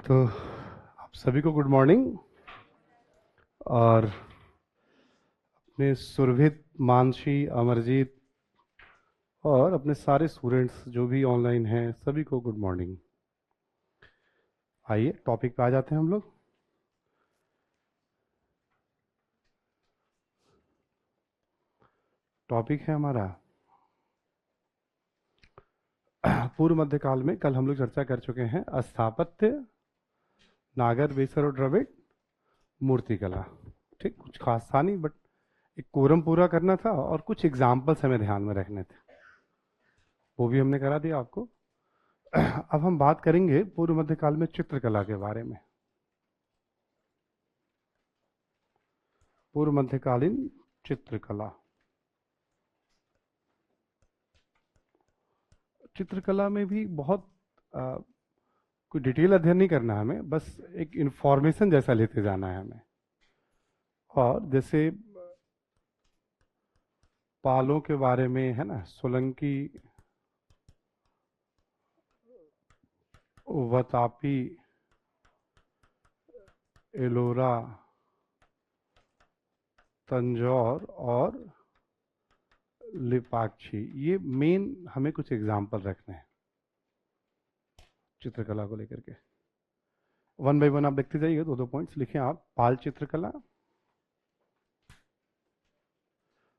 तो आप सभी को गुड मॉर्निंग। और अपने सुरभित, मानसी, अमरजीत और अपने सारे स्टूडेंट्स जो भी ऑनलाइन हैं सभी को गुड मॉर्निंग। आइए टॉपिक पे आ जाते हैं हम लोग। टॉपिक है हमारा पूर्व मध्यकाल में। कल हम लोग चर्चा कर चुके हैं स्थापत्य, नागर बेसर और द्रविड़, मूर्तिकला। ठीक, कुछ खास था नहीं, बट एक कोरम पूरा करना था और कुछ एग्जाम्पल्स हमें ध्यान में रखने थे, वो भी हमने करा दिया आपको। अब हम बात करेंगे पूर्व मध्यकाल में चित्रकला के बारे में। पूर्व मध्यकालीन चित्रकला। चित्रकला में भी बहुत कोई डिटेल अध्ययन नहीं करना है हमें, बस एक इंफॉर्मेशन जैसा लेते जाना है हमें। और जैसे पालों के बारे में है ना, सोलंकी, वतापी, एलोरा, तंजौर और लिपाक्षी, ये मेन हमें कुछ एग्जाम्पल रखने हैं चित्रकला को लेकर के। वन बाय वन आप देखते जाइए, दो दो पॉइंट्स लिखें आप। पाल चित्रकला,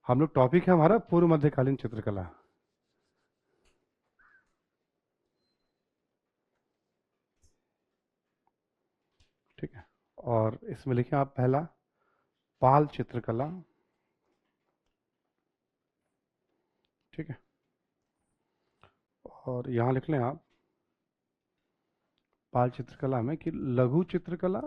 हम लोग टॉपिक है हमारा पूर्व मध्यकालीन चित्रकला। ठीक है, और इसमें लिखें आप पहला पाल चित्रकला। ठीक है, और यहाँ लिख लें आप पाल चित्रकला में कि लघु चित्रकला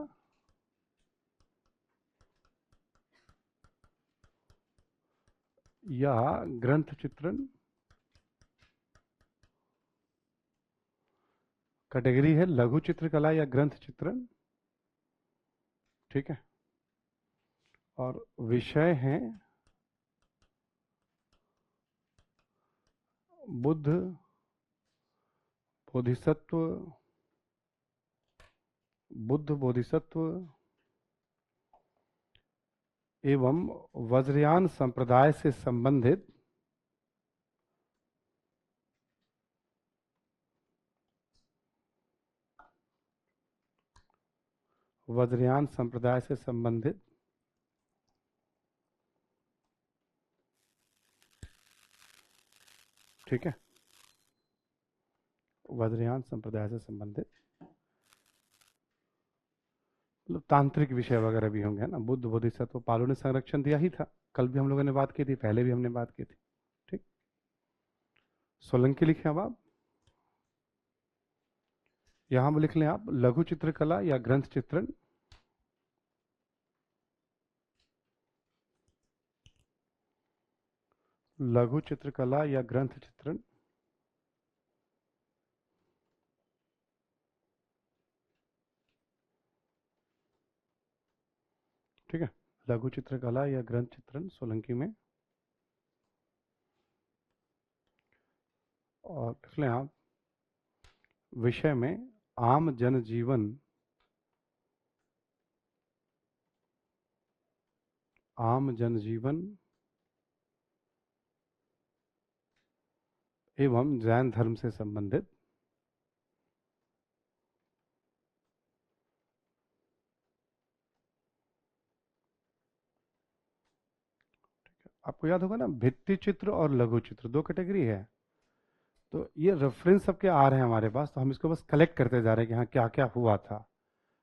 या ग्रंथ चित्रण। कैटेगरी है लघु चित्रकला या ग्रंथ चित्रण। ठीक है, और विषय हैं बुद्ध, बोधिसत्व, बुद्ध बोधिसत्व एवं वज्रयान संप्रदाय से संबंधित वज्रयान संप्रदाय से संबंधित ठीक है, वज्रयान संप्रदाय से संबंधित मतलब तांत्रिक विषय वगैरह भी होंगे ना। बुद्ध बोधिसत्व पालों ने संरक्षण दिया ही था, कल भी हम लोगों ने बात की थी, पहले भी हमने बात की थी। ठीक, सोलंकी लिखें अब आप। यहां लिख लें आप लघु चित्रकला या ग्रंथ चित्रण। लघु चित्रकला या ग्रंथ चित्रण। ठीक है, लघु चित्रकला या ग्रंथ चित्रण सोलंकी में। और लिख लें आप विषय में आम जनजीवन, आम जनजीवन एवं जैन धर्म से संबंधित। आपको याद होगा ना, भित्ति चित्र और लघु चित्र दो कैटेगरी है। तो ये रेफरेंस सबके आ रहे हैं हमारे पास, तो हम इसको बस कलेक्ट करते जा रहे हैं कि हाँ क्या क्या हुआ था।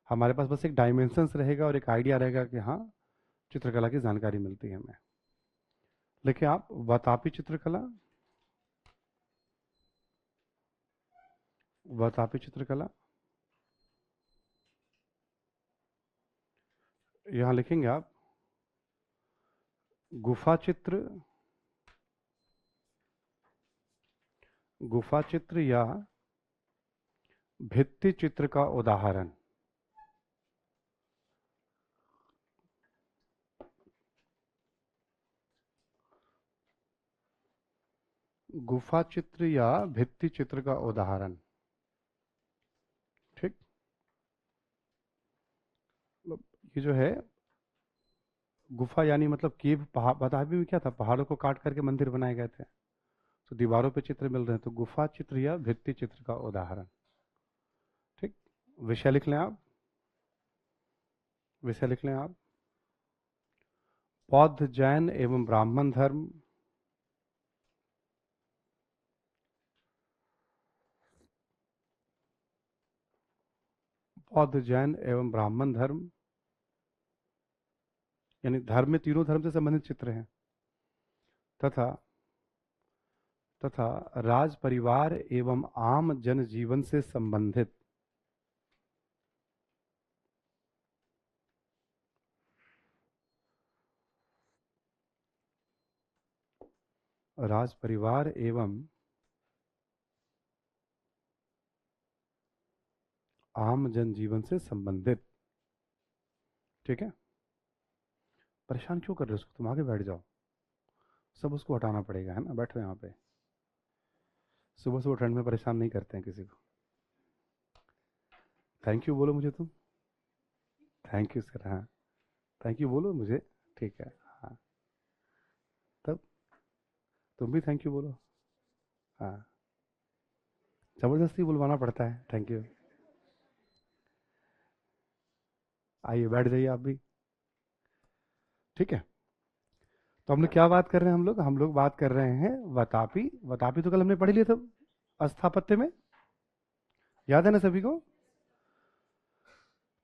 हमारे पास बस एक डायमेंशंस रहेगा और एक आइडिया रहेगा कि हाँ चित्रकला की जानकारी मिलती है हमें। लिखिए आप वातापी चित्रकला। वातापी चित्रकला, यहां लिखेंगे आप गुफा चित्र, गुफा चित्र या भित्ति चित्र का उदाहरण। गुफा चित्र या भित्ति चित्र का उदाहरण। ठीक, कि जो है गुफा यानी मतलब केव, पहाड़, बताबी में क्या था, पहाड़ों को काट करके मंदिर बनाए गए थे, तो दीवारों पे चित्र मिल रहे हैं, तो गुफा चित्र या भित्ति चित्र का उदाहरण। ठीक, विषय लिख लें आप, विषय लिख लें आप, बौद्ध जैन एवं ब्राह्मण धर्म, बौद्ध जैन एवं ब्राह्मण धर्म, यानी धर्म में तीनों धर्म से संबंधित चित्र हैं, तथा तथा राज परिवार एवं आम जनजीवन से संबंधित राज परिवार एवं आम जनजीवन से संबंधित। ठीक है, परेशान क्यों कर रहे हो उसको, तुम आगे बैठ जाओ, सब उसको हटाना पड़ेगा, है ना, बैठो यहाँ पे, सुबह सुबह ठंड में परेशान नहीं करते हैं किसी को। थैंक यू बोलो मुझे तुम, थैंक यू सर, हाँ थैंक यू बोलो मुझे, ठीक है, हाँ तब तुम भी थैंक यू बोलो, हाँ जबरदस्ती बुलवाना पड़ता है, थैंक यू। आइए बैठ जाइए आप भी। ठीक है, तो हम लोग क्या बात कर रहे हैं, हम लोग बात कर रहे हैं वातापी। वातापी तो कल हमने पढ़ लिया था स्थापत्य में, याद है ना सभी को।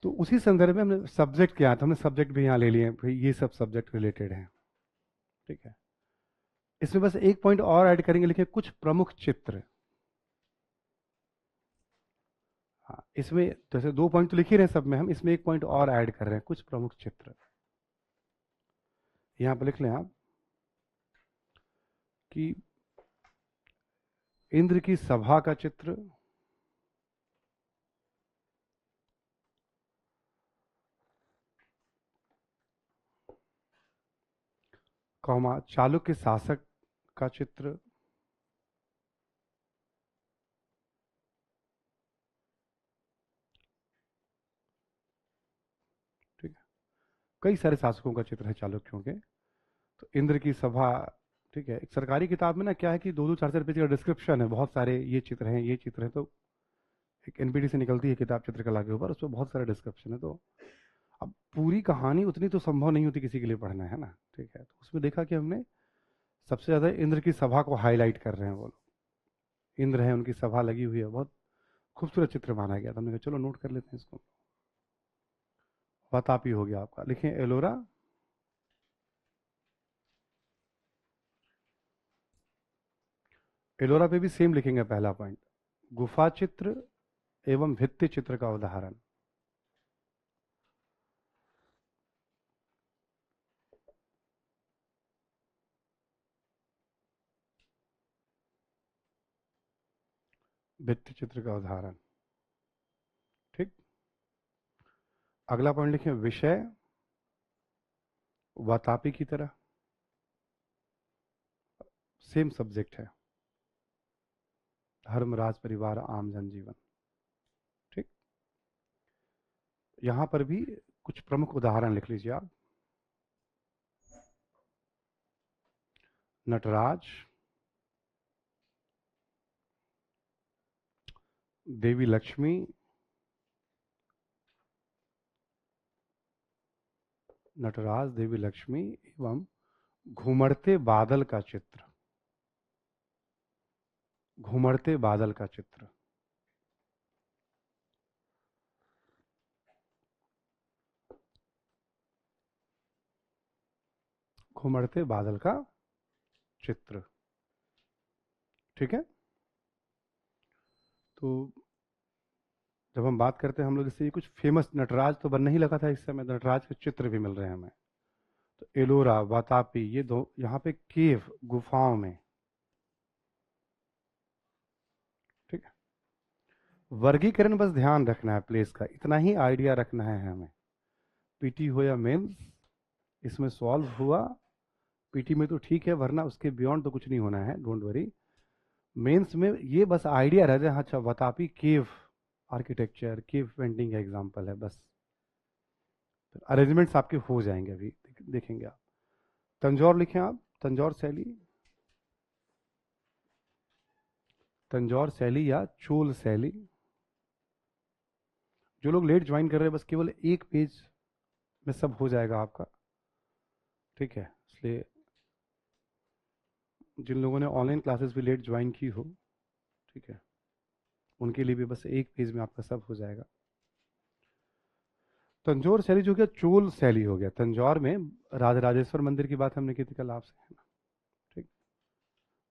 तो उसी संदर्भ में हमने सब्जेक्ट क्या था, हमने सब्जेक्ट भी यहाँ ले लिए हैं, ये सब सब्जेक्ट रिलेटेड हैं। ठीक है, इसमें बस एक पॉइंट और ऐड करेंगे, लिखे कुछ प्रमुख चित्र। हाँ, इसमें जैसे 2 पॉइंट तो लिख ही रहे हैं सब में हम, इसमें एक पॉइंट और ऐड कर रहे हैं, कुछ प्रमुख चित्र। यहां पर लिख लें आप कि इंद्र की सभा का चित्र, कौमा चालुक्य शासक का चित्र, ठीक है, कई सारे शासकों का चित्र है चालुक्यों के। तो इंद्र की सभा, ठीक है, एक सरकारी किताब में ना क्या है कि 2-2 4-4 पेज का डिस्क्रिप्शन है, बहुत सारे ये चित्र हैं, ये चित्र हैं, तो एक एनपीटी से निकलती है किताब चित्रकला के ऊपर, उसमें बहुत सारे डिस्क्रिप्शन है। तो अब पूरी कहानी उतनी तो संभव नहीं होती किसी के लिए पढ़ना, है ना। ठीक है, तो उसमें देखा कि हमने सबसे ज़्यादा इंद्र की सभा को हाईलाइट कर रहे हैं वो लोग, इंद्र है, उनकी सभा लगी हुई है, बहुत खूबसूरत चित्र माना गया था। हमने कहा चलो नोट कर लेते हैं इसको। वातापी हो गया आपका, लिखें एलोरा, एलोरा पे भी सेम लिखेंगे पहला पॉइंट, गुफा चित्र एवं भित्ति चित्र का उदाहरण। भित्ति चित्र का उदाहरण, ठीक। अगला पॉइंट लिखें विषय, वातापी की तरह सेम सब्जेक्ट है, धर्म राज परिवार आम जनजीवन। ठीक, यहां पर भी कुछ प्रमुख उदाहरण लिख लीजिए आप, नटराज, देवी लक्ष्मी, नटराज, देवी लक्ष्मी एवं घुमड़ते बादल का चित्र, घुमड़ते बादल का चित्र, घुमड़ते बादल का चित्र। ठीक है, तो जब हम बात करते हैं हम लोग, इससे ये कुछ फेमस नटराज तो बनने ही लगा था इस समय, नटराज के चित्र भी मिल रहे हैं हमें। तो एलोरा, वातापी, ये दो यहाँ पे केव, गुफाओं में। ठीक है, वर्गीकरण बस ध्यान रखना है प्लेस का, इतना ही आइडिया रखना है हमें। पीटी हो या मेंस, इसमें सॉल्व हुआ, पीटी में तो ठीक है, वरना उसके बियॉन्ड तो कुछ नहीं होना है, डोंट वरी। मेंस में ये बस आइडिया रह जाए, अच्छा वातापी केव आर्किटेक्चर, केव पेंटिंग का एग्जाम्पल है बस, अरेंजमेंट्स आपके हो जाएंगे अभी देखेंगे आप। तंजौर लिखें आप, तंजौर शैली, तंजौर शैली या चोल शैली। जो लोग लेट ज्वाइन कर रहे हैं बस केवल एक पेज में सब हो जाएगा आपका, ठीक है। इसलिए जिन लोगों ने ऑनलाइन क्लासेस भी लेट ज्वाइन की हो, ठीक है, उनके लिए भी बस एक पेज में आपका सब हो जाएगा। तंजौर शैली जो गया चोल शैली हो गया। तंजौर में राजराजेश्वर मंदिर की बात हमने की थी कल आपसे, है ना, ठीक।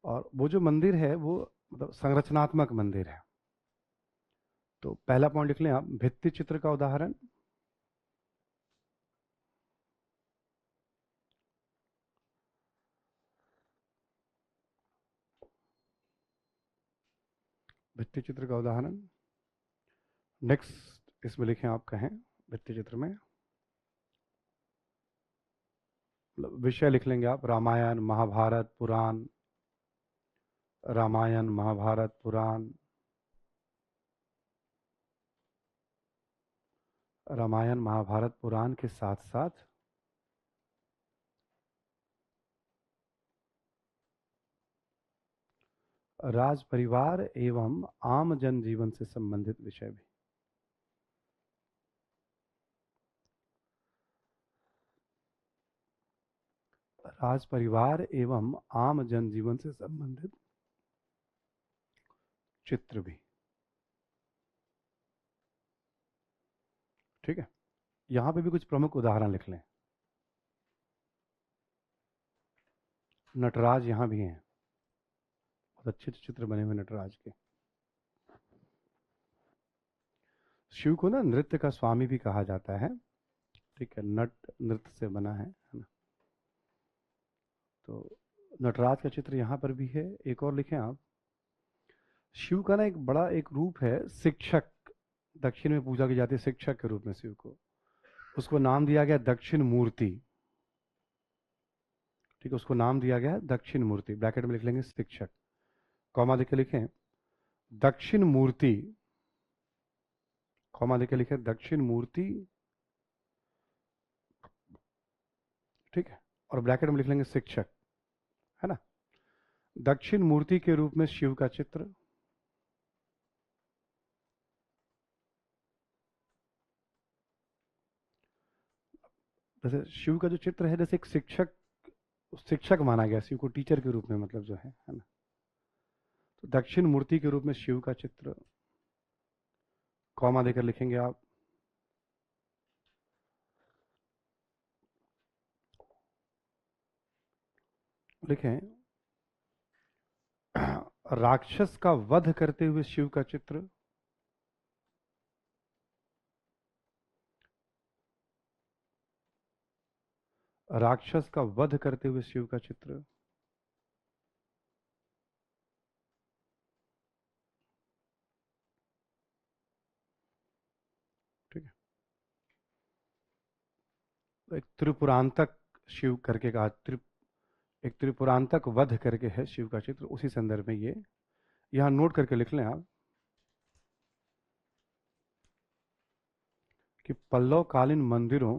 और वो जो मंदिर है वो मतलब संरचनात्मक मंदिर है। तो पहला पॉइंट लिख लें आप, भित्ति चित्र का उदाहरण, भित्ति चित्र का उदाहरण। नेक्स्ट इसमें लिखें आप, कहें भित्ति चित्र में मतलब विषय लिख लेंगे आप, रामायण महाभारत पुराण, रामायण महाभारत पुराण, रामायण महाभारत पुराण के साथ साथ राज परिवार एवं आम जनजीवन से संबंधित विषय भी। राज परिवार एवं आम जनजीवन से संबंधित चित्र भी, ठीक है। यहां पे भी कुछ प्रमुख उदाहरण लिख लें। नटराज यहां भी हैं, बहुत अच्छे चित्र बने हुए नटराज के। शिव को ना नृत्य का स्वामी भी कहा जाता है, ठीक है, नट नृत्य से बना है ना। तो नटराज का चित्र यहाँ पर भी है। एक और लिखें आप, शिव का ना एक बड़ा एक रूप है शिक्षक, दक्षिण में पूजा की जाती है शिक्षक के रूप में शिव को, उसको नाम दिया गया दक्षिण मूर्ति, ठीक है, उसको नाम दिया गया है दक्षिण मूर्ति। ब्रैकेट में लिख लेंगे शिक्षक, कॉमा देके लिखें दक्षिण मूर्ति, कॉमा देके लिखें दक्षिण मूर्ति, ठीक है, और ब्रैकेट में लिख लेंगे शिक्षक, है ना। दक्षिण मूर्ति के रूप में शिव का चित्र, जैसे शिव का जो चित्र है जैसे एक शिक्षक, शिक्षक माना गया शिव को, टीचर के रूप में मतलब जो है ना। तो दक्षिण मूर्ति के रूप में शिव का चित्र, कॉमा देकर लिखेंगे आप, लिखें राक्षस का वध करते हुए शिव का चित्र, राक्षस का वध करते हुए शिव का चित्र, ठीक है। तो एक त्रिपुरांतक शिव करके कहा, एक त्रिपुरांतक वध करके है शिव का चित्र, उसी संदर्भ में ये यहां नोट करके लिख लें आप कि पल्लवकालीन मंदिरों,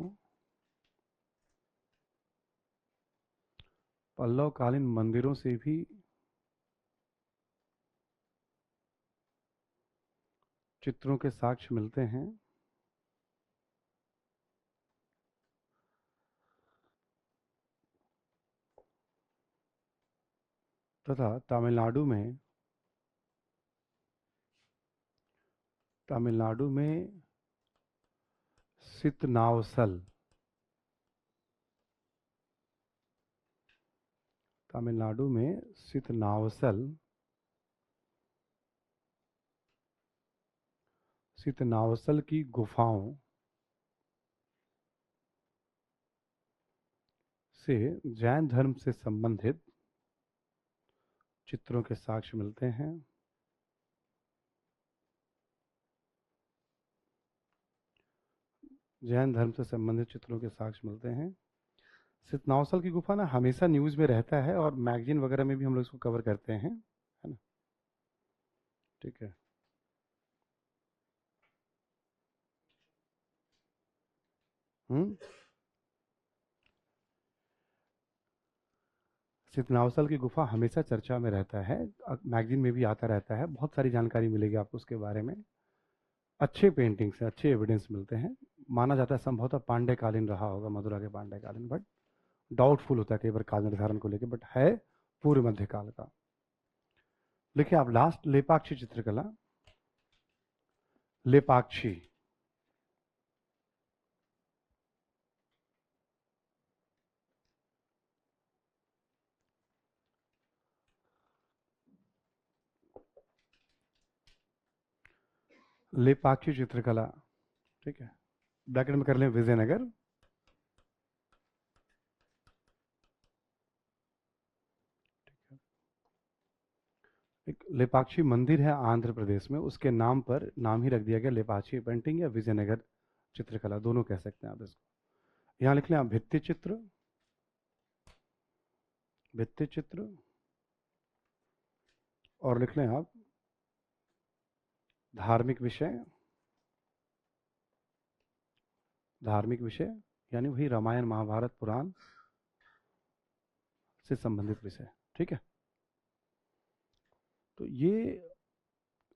पल्लवकालीन मंदिरों से भी चित्रों के साक्ष्य मिलते हैं, तथा तमिलनाडु में सितनावसल, तमिलनाडु में सितनावसल, सितनावसल की गुफाओं से जैन धर्म से संबंधित चित्रों के साक्ष्य मिलते हैं। जैन धर्म से संबंधित चित्रों के साक्ष्य मिलते हैं। सितनावसल की गुफा ना हमेशा न्यूज़ में रहता है और मैगजीन वगैरह में भी हम लोग इसको कवर करते हैं, है ना, ठीक है। चितनावसल की गुफा हमेशा चर्चा में रहता है, मैगजीन में भी आता रहता है, बहुत सारी जानकारी मिलेगी आपको उसके बारे में। अच्छे पेंटिंग्स हैं, अच्छे एविडेंस मिलते हैं। माना जाता है संभवतः पांड्य कालीन रहा होगा, मदुरा के पांड्य कालीन, बट डाउटफुल होता है कई बार काल निर्धारण को लेकर, बट है पूर्व मध्यकाल का। देखिए आप लास्ट लेपाक्षी चित्रकला, लेपाक्षी लेपाक्षी चित्रकला, ठीक है, ब्रैकेट में कर लें विजयनगर। एक लेपाक्षी मंदिर है आंध्र प्रदेश में, उसके नाम पर नाम ही रख दिया गया लेपाक्षी पेंटिंग या विजयनगर चित्रकला, दोनों कह सकते हैं आप इसको। यहाँ लिख लें आप भित्ति चित्र, भित्ति चित्र, और लिख लें आप धार्मिक विषय, धार्मिक विषय यानी वही रामायण महाभारत पुराण से संबंधित विषय, ठीक है। तो ये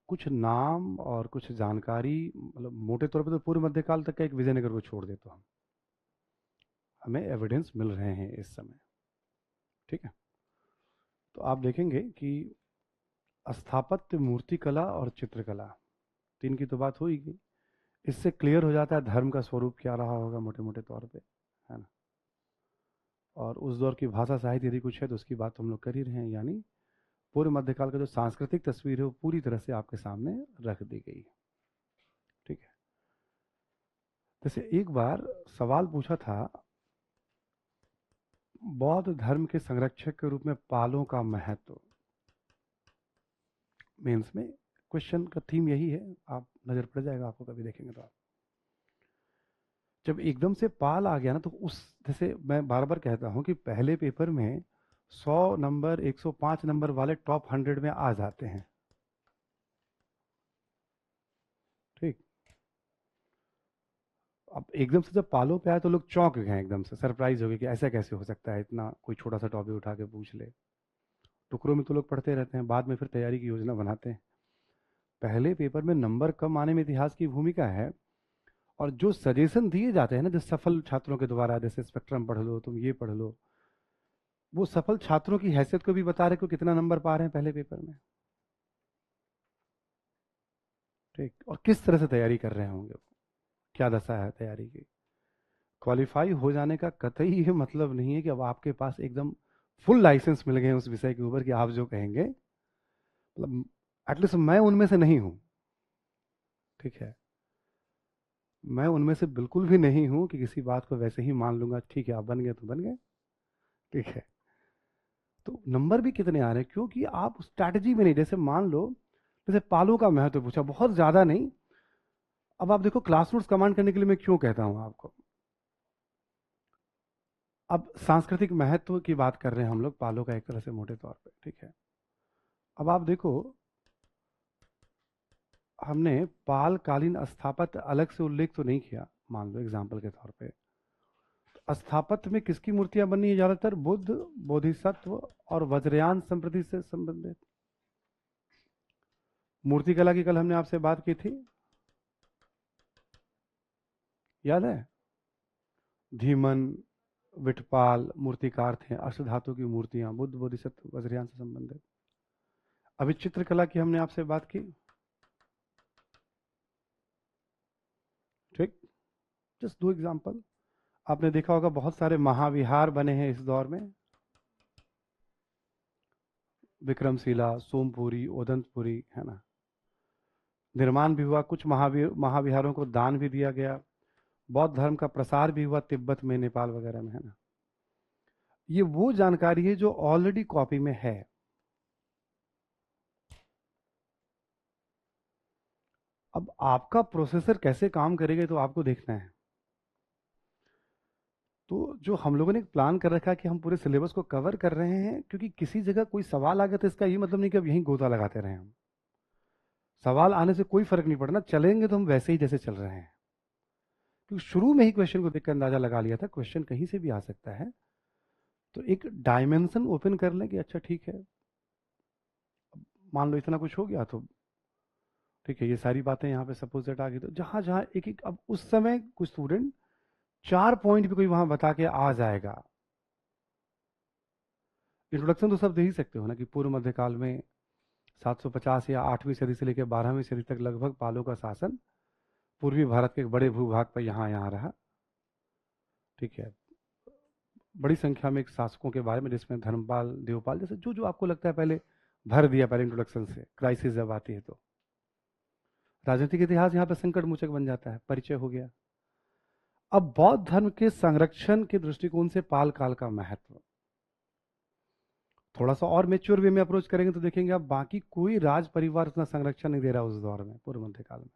कुछ नाम और कुछ जानकारी, मतलब मोटे तौर पे तो पूर्व मध्यकाल तक का एक विजयनगर को छोड़ दे तो हमें एविडेंस मिल रहे हैं इस समय, ठीक है। तो आप देखेंगे कि स्थापत्य, मूर्तिकला और चित्रकला, तीन की तो बात होगी। इससे क्लियर हो जाता है धर्म का स्वरूप क्या रहा होगा मोटे मोटे तौर पे, है ना। और उस दौर की भाषा साहित्य यदि कुछ है तो उसकी बात हम लोग कर ही रहे हैं, यानी पूर्व मध्यकाल का जो सांस्कृतिक तस्वीर है वो पूरी तरह से आपके सामने रख दी गई, ठीक है। जैसे एक बार सवाल पूछा था, बौद्ध धर्म के संरक्षक के रूप में पालों का महत्व, मेंस में क्वेश्चन का थीम यही है, आप नजर पड़ जाएगा आपको कभी देखेंगे तो। आप जब एकदम से पाल आ गया ना, तो उस, जैसे मैं बार बार कहता हूं कि पहले पेपर में 100 नंबर 105 नंबर वाले टॉप 100 में आ जाते हैं, ठीक। अब एकदम से जब पालों पे आए तो लोग चौंक गए, एकदम से सरप्राइज हो गए कि ऐसा कैसे हो सकता है, इतना कोई छोटा सा टॉपिक उठा के पूछ ले। टुकड़ों में तो लोग पढ़ते रहते हैं, बाद में फिर तैयारी की योजना बनाते हैं। पहले पेपर में नंबर कम आने में इतिहास की भूमिका है, और जो सजेशन दिए जाते हैं ना, जो सफल छात्रों के द्वारा, जैसे स्पेक्ट्रम पढ़ लो, तुम ये पढ़ लो, वो सफल छात्रों की हैसियत को भी बता रहे को कितना नंबर पा रहे हैं पहले पेपर में, ठीक, और किस तरह से तैयारी कर रहे होंगे, क्या दशा है तैयारी की। क्वालिफाई हो जाने का कतई ये मतलब नहीं है कि अब आपके पास एकदम फुल लाइसेंस मिल गए उस विषय के ऊपर कि आप जो कहेंगे, मतलब एटलीस्ट मैं उनमें से नहीं हूं, ठीक है। मैं उनमें से बिल्कुल भी नहीं हूं कि किसी बात को वैसे ही मान लूंगा, ठीक है आप बन गए तो बन गए, ठीक है। तो नंबर भी कितने आ रहे हैं, क्योंकि आप स्ट्रैटेजी में नहीं, जैसे मान लो, जैसे पालों का महत्व पूछा, बहुत ज्यादा नहीं। अब आप देखो क्लास नोट्स कमांड करने के लिए मैं क्यों कहता हूं आपको, अब सांस्कृतिक महत्व की बात कर रहे हैं हम लोग पालों का एक तरह से मोटे तौर पे, ठीक है। अब आप देखो, हमने पाल कालीन स्थापत्य अलग से उल्लेख तो नहीं किया, मान लो एग्जाम्पल के तौर पे, स्थापत्य में किसकी मूर्तियां बनी है ज्यादातर, बुद्ध, बोधिसत्व और वज्रयान संप्रति से संबंधित। मूर्तिकला की कल हमने आपसे बात की थी, याद है, धीमन, विठपाल मूर्तिकार थे, अष्टधातु की मूर्तियां, बुद्ध, बोधिसत्व, वज्रयान से संबंधित। अभी चित्रकला की हमने आपसे बात की, ठीक। जस्ट दो एग्जाम्पल। आपने देखा होगा बहुत सारे महाविहार बने हैं इस दौर में, विक्रमशिला, सोमपुरी, ओदंतपुरी, है ना। निर्माण भी हुआ, कुछ महाविहारों को दान भी दिया गया, बौद्ध धर्म का प्रसार भी हुआ तिब्बत में, नेपाल वगैरह में, है ना। ये वो जानकारी है जो ऑलरेडी कॉपी में है। अब आपका प्रोसेसर कैसे काम करेगा तो आपको देखना है। तो जो हम लोगों ने एक प्लान कर रखा है कि हम पूरे सिलेबस को कवर कर रहे हैं, क्योंकि किसी जगह कोई सवाल आ गया तो इसका ये मतलब नहीं कि अब यहीं गोता लगाते रहे हम। सवाल आने से कोई फर्क नहीं पड़ना, चलेंगे तो हम वैसे ही जैसे चल रहे हैं, क्योंकि शुरू में ही क्वेश्चन को देखकर अंदाजा लगा लिया था क्वेश्चन कहीं से भी आ सकता है, तो एक डायमेंशन ओपन कर लें कि अच्छा ठीक है, मान लो इतना कुछ हो गया तो ठीक है, ये सारी बातें यहाँ पे सपोज दैट आ गई, तो जहां जहां एक एक, अब उस समय कुछ स्टूडेंट 4 पॉइंट भी कोई वहां बता के आ जाएगा। इंट्रोडक्शन तो सब दे ही सकते हो ना कि पूर्व मध्यकाल में 750 या 8वीं सदी से लेकर 12वीं सदी तक लगभग पालों का शासन पूर्वी भारत के एक बड़े भूभाग पर यहाँ रहा। ठीक है, बड़ी संख्या में एक शासकों के बारे में, जिसमें धर्मपाल, देवपाल, जैसे जो जो आपको लगता है पहले भर दिया पहले इंट्रोडक्शन से। क्राइसिस जब आती है तो राजनीतिक इतिहास यहाँ पे संकट मोचक बन जाता है, परिचय हो गया। अब बौद्ध धर्म के संरक्षण के दृष्टिकोण से पाल काल का महत्व, थोड़ा सा और मेच्योर वे में अप्रोच करेंगे तो देखेंगे अब बाकी कोई राज परिवार उतना संरक्षण नहीं दे रहा उस दौर में, पूर्व मध्यकाल में,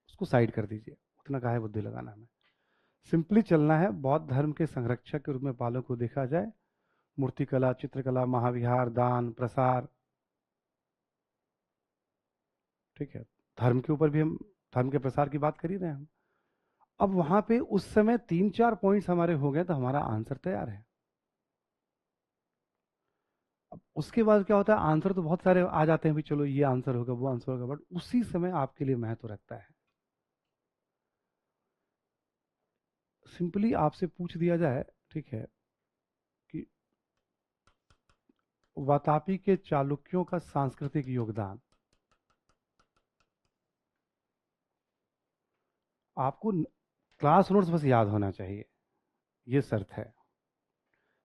उसको साइड कर दीजिए, उतना काहे बुद्धि लगाना हमें, सिंपली चलना है। बौद्ध धर्म के संरक्षक के रूप में पालों को देखा जाए, मूर्तिकला, चित्रकला, महाविहार, दान, प्रसार, ठीक है, धर्म के ऊपर भी हम धर्म के प्रसार की बात कर ही रहे हैं हम। अब वहां पे उस समय 3-4 पॉइंट्स हमारे हो गए तो हमारा आंसर तैयार है। अब उसके बाद क्या होता है, आंसर तो बहुत सारे आ जाते हैं, भी चलो ये आंसर होगा, वो आंसर होगा, बट उसी समय आपके लिए महत्व रखता है। सिंपली आपसे पूछ दिया जाए, ठीक है, कि वातापी के चालुक्यों का सांस्कृतिक योगदान, आपको क्लास नोट्स बस याद होना चाहिए, ये शर्त है।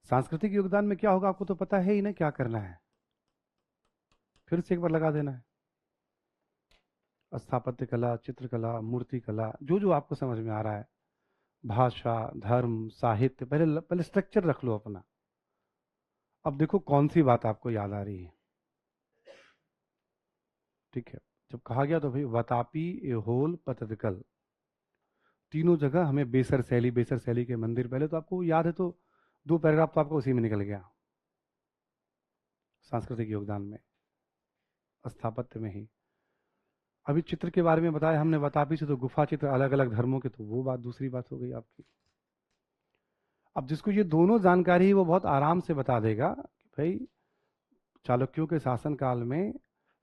सांस्कृतिक योगदान में क्या होगा आपको तो पता है ही ना क्या करना है, फिर से एक बार लगा देना है। स्थापत्य कला, चित्रकला, मूर्ति कला, जो जो आपको समझ में आ रहा है, भाषा, धर्म, साहित्य, पहले पहले स्ट्रक्चर रख लो अपना। अब देखो कौन सी बात आपको याद आ रही है। ठीक है, जब कहा गया तो भाई वातापी, एहोल, पतदकल, तीनों जगह हमें बेसर शैली के मंदिर, पहले तो आपको याद है तो 2 पैराग्राफ तो आपको उसी में निकल गया सांस्कृतिक योगदान में, स्थापत्य में ही। अभी चित्र के बारे में बताया हमने, वातापी से तो गुफा चित्र अलग अलग धर्मों के, तो वो बात दूसरी बात हो गई आपकी। अब जिसको ये दोनों जानकारी है वो बहुत आराम से बता देगा कि भाई चालुक्यों के शासन काल में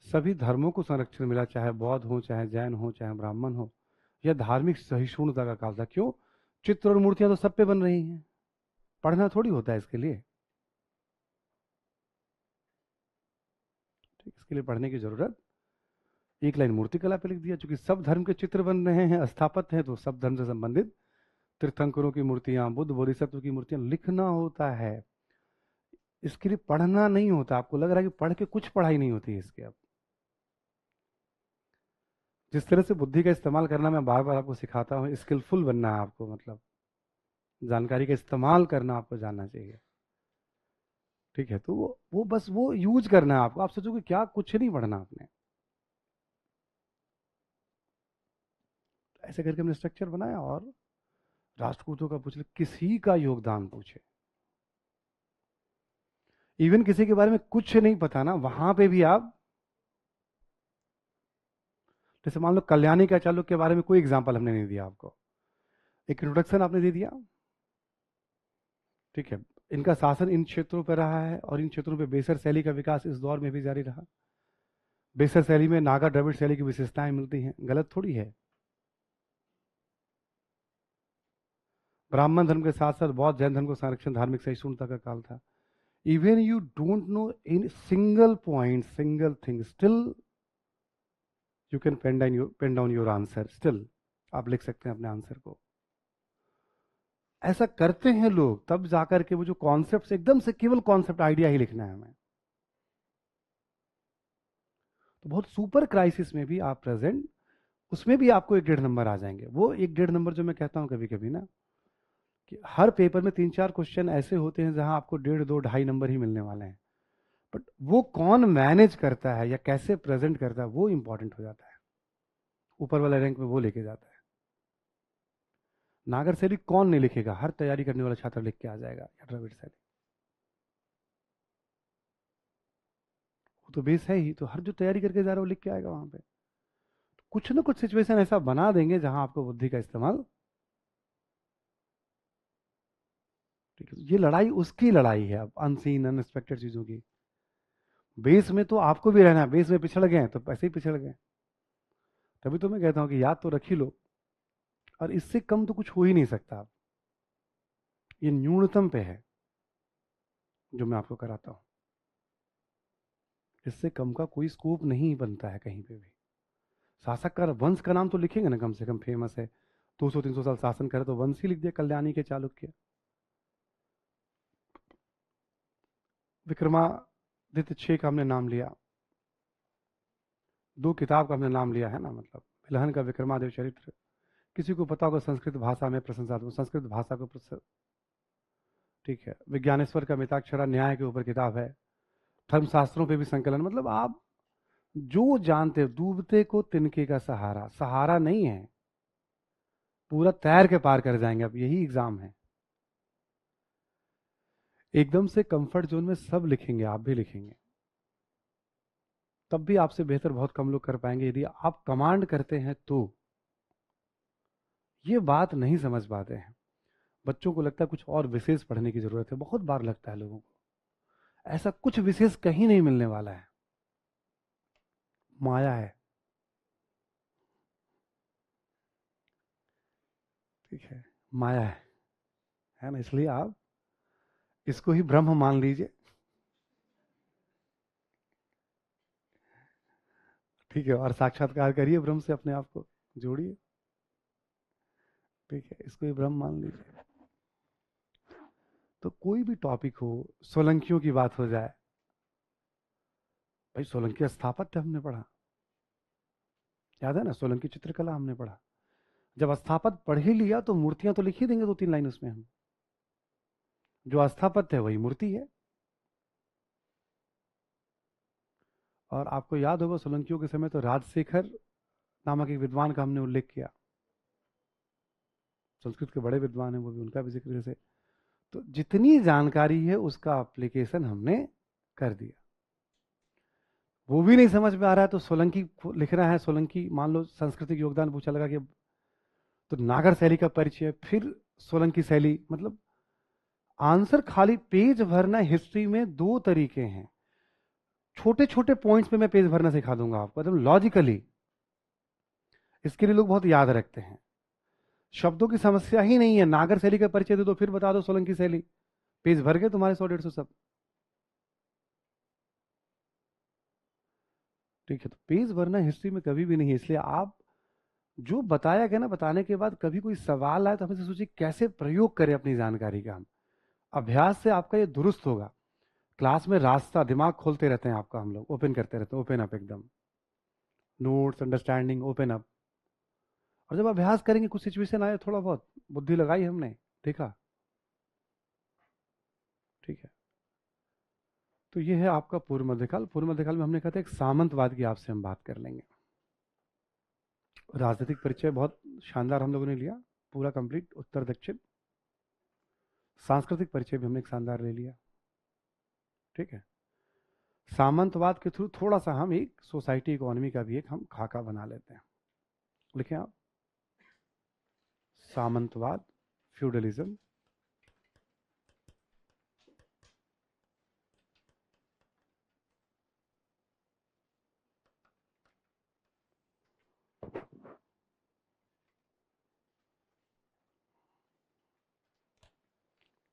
सभी धर्मों को संरक्षण मिला, चाहे बौद्ध हो, चाहे जैन हो, चाहे ब्राह्मण हो। यह धार्मिक सहिष्णुता का काल था। क्यों? चित्र और मूर्तियां तो सब पे बन रही हैं, पढ़ना थोड़ी होता है इसके लिए, ठीक, इसके लिए पढ़ने की जरूरत, एक लाइन मूर्तिकला पे लिख दिया, चूंकि सब धर्म के चित्र बन रहे हैं, स्थापत्य हैं, तो सब धर्म से संबंधित तीर्थंकरों की मूर्तियां, बुद्ध बोधिसत्व की मूर्तियां लिखना होता है, इसके लिए पढ़ना नहीं होता। आपको लग रहा है कि पढ़ के कुछ पढ़ाई नहीं होती है इसके। अब जिस तरह से बुद्धि का इस्तेमाल करना मैं बार बार आपको सिखाता हूँ, स्किलफुल बनना है आपको, मतलब जानकारी का इस्तेमाल करना आपको जानना चाहिए। ठीक है, तो वो बस वो यूज करना है आपको। आप सोचोगे क्या, कुछ नहीं पढ़ना आपने। ऐसे करके हमने स्ट्रक्चर बनाया और राष्ट्रकूटों का पूछ ले, किसी का योगदान पूछे, इवन किसी के बारे में कुछ नहीं पता ना, वहां पे भी आप, जैसे मान लो कल्याणी का चालुक्य के बारे में कोई एग्जाम्पल हमने नहीं दिया आपको, एक इंट्रोडक्शन आपने दे दिया, ठीक है, इनका शासन इन क्षेत्रों पर रहा है और इन क्षेत्रों पे बेसर शैली का विकास इस दौर में भी जारी रहा। बेसर शैली में नागा द्रविड़ शैली की विशेषताएं मिलती हैं, गलत थोड़ी है। ब्राह्मण धर्म के साथ साथ बौद्ध जैन धर्म को संरक्षण, धार्मिक सहिष्णुता का काल था। Even you don't know in single point, single thing, still you can pen down your answer, still आप लिख सकते हैं अपने आंसर को। ऐसा करते हैं लोग, तब जाकर के वो जो कॉन्सेप्ट, एकदम से केवल कॉन्सेप्ट आइडिया ही लिखना है हमें। तो बहुत सुपर क्राइसिस में भी आप प्रेजेंट, उसमें भी आपको 1-1.5 नंबर आ जाएंगे। वो 1-1.5 नंबर जो मैं कहता हूं कभी कभी ना, कि हर पेपर में 3-4 क्वेश्चन ऐसे होते हैं जहां आपको 1.5, 2, 2.5 नंबर ही मिलने वाले हैं, बट वो कौन मैनेज करता है या कैसे प्रेजेंट करता है वो इंपॉर्टेंट हो जाता है, ऊपर वाला रैंक में वो लेके जाता है। नागर शैली कौन नहीं लिखेगा, हर तैयारी करने वाला छात्र लिख के आ जाएगा, या द्रविड़ शैली, वो तो बेस है ही, तो हर जो तैयारी करके जा रहा है वो लिख के आएगा वहां पे। कुछ ना कुछ सिचुएशन ऐसा बना देंगे जहां आपको बुद्धि का इस्तेमाल ठीक है, ये लड़ाई उसकी लड़ाई है अब अनसीन अनएक्सपेक्टेड चीजों की। बेस में तो आपको भी रहना है, बेस में पिछड़ गए तो ऐसे ही पिछड़ गए। तभी तो मैं कहता हूं कि याद तो रख ही लो, और इससे कम तो कुछ हो ही नहीं सकता। ये न्यूनतम पे है जो मैं आपको कराता हूं, इससे कम का कोई स्कोप नहीं बनता है कहीं पे भी। शासक का वंश का नाम तो लिखेंगे ना, कम से कम फेमस है, 200-300 साल शासन करे तो वंश ही लिख दिया, कल्याणी के चालुक्य। विक्रमादित्य 6 का हमने नाम लिया, 2 किताब का हमने नाम लिया है ना, मतलब बिलहन का विक्रमादित्य चरित्र, किसी को पता होगा संस्कृत भाषा में प्रशंसा, संस्कृत भाषा को ठीक है। विज्ञानेश्वर का मिताक्षरा न्याय के ऊपर किताब है, धर्मशास्त्रों पे भी संकलन। मतलब आप जो जानते हो, डूबते को तिनके का सहारा, सहारा नहीं है, पूरा तैर के पार कर जाएंगे। अब यही एग्जाम है, एकदम से कंफर्ट जोन में सब लिखेंगे, आप भी लिखेंगे, तब भी आपसे बेहतर बहुत कम लोग कर पाएंगे। यदि आप कमांड करते हैं तो ये बात नहीं समझ पाते हैं। बच्चों को लगता है कुछ और विशेष पढ़ने की जरूरत है, बहुत बार लगता है लोगों को, ऐसा कुछ विशेष कहीं नहीं मिलने वाला है, माया है। ठीक है, माया है ना, इसलिए आप इसको ही ब्रह्म मान लीजिए। ठीक है, और साक्षात्कार करिए, ब्रह्म से अपने आप को जोड़िए। ठीक है, इसको ही ब्रह्म मान लीजिए। तो कोई भी टॉपिक हो, सोलंकियों की बात हो जाए, भाई सोलंकी स्थापत्य हमने पढ़ा, याद है ना, सोलंकी चित्रकला हमने पढ़ा। जब स्थापत्य पढ़ ही लिया तो मूर्तियां तो लिख ही देंगे 2-3 लाइन उसमें हम। जो स्थापत्य है वही मूर्ति है। और आपको याद होगा सोलंकियों के समय तो राजशेखर नामक एक विद्वान का हमने उल्लेख किया, संस्कृत के बड़े विद्वान हैं वो भी, उनका भी जिक्र जैसे। तो जितनी जानकारी है उसका एप्लीकेशन हमने कर दिया। वो भी नहीं समझ में आ रहा है तो सोलंकी लिख रहा है, सोलंकी मान लो सांस्कृतिक योगदान पूछा लगा कि, तो नागर शैली का परिचय, फिर सोलंकी शैली। मतलब आंसर खाली पेज भरना हिस्ट्री में 2 तरीके हैं। छोटे छोटे पॉइंट्स पे मैं पेज भरना सिखा दूंगा आपको एकदम लॉजिकली। इसके लिए लोग बहुत याद रखते हैं, शब्दों की समस्या ही नहीं है। नागर शैली का परिचय दे दो, फिर बता दो सोलंकी शैली, पेज भर गए तुम्हारे 100-150 सब। ठीक है, तो पेज भरना हिस्ट्री में कभी भी नहीं है। इसलिए आप जो बताया गया ना, बताने के बाद कभी कोई सवाल आए तो हमें सोचिए कैसे प्रयोग करें अपनी जानकारी का हम। अभ्यास से आपका ये दुरुस्त होगा। क्लास में रास्ता दिमाग खोलते रहते हैं आपका, हम लोग ओपन करते रहते हैं, ओपन अप एकदम, नोट्स अंडरस्टैंडिंग ओपन अप। और जब अभ्यास करेंगे, कुछ सिचुएशन आए, थोड़ा बहुत बुद्धि लगाई हमने, देखा। ठीक है, तो ये है आपका पूर्व मध्यकाल। पूर्व मध्यकाल में हमने कहा था एक सामंतवाद की आपसे हम बात कर लेंगे। राजनीतिक परिचय बहुत शानदार हम लोगों ने लिया, पूरा कंप्लीट उत्तर दक्षिण। सांस्कृतिक परिचय भी हमने एक शानदार ले लिया। ठीक है, सामंतवाद के थ्रू थोड़ा सा हम एक सोसाइटी इकोनॉमी का भी एक हम खाका बना लेते हैं। लिखें आप, सामंतवाद, फ्यूडलिज्म,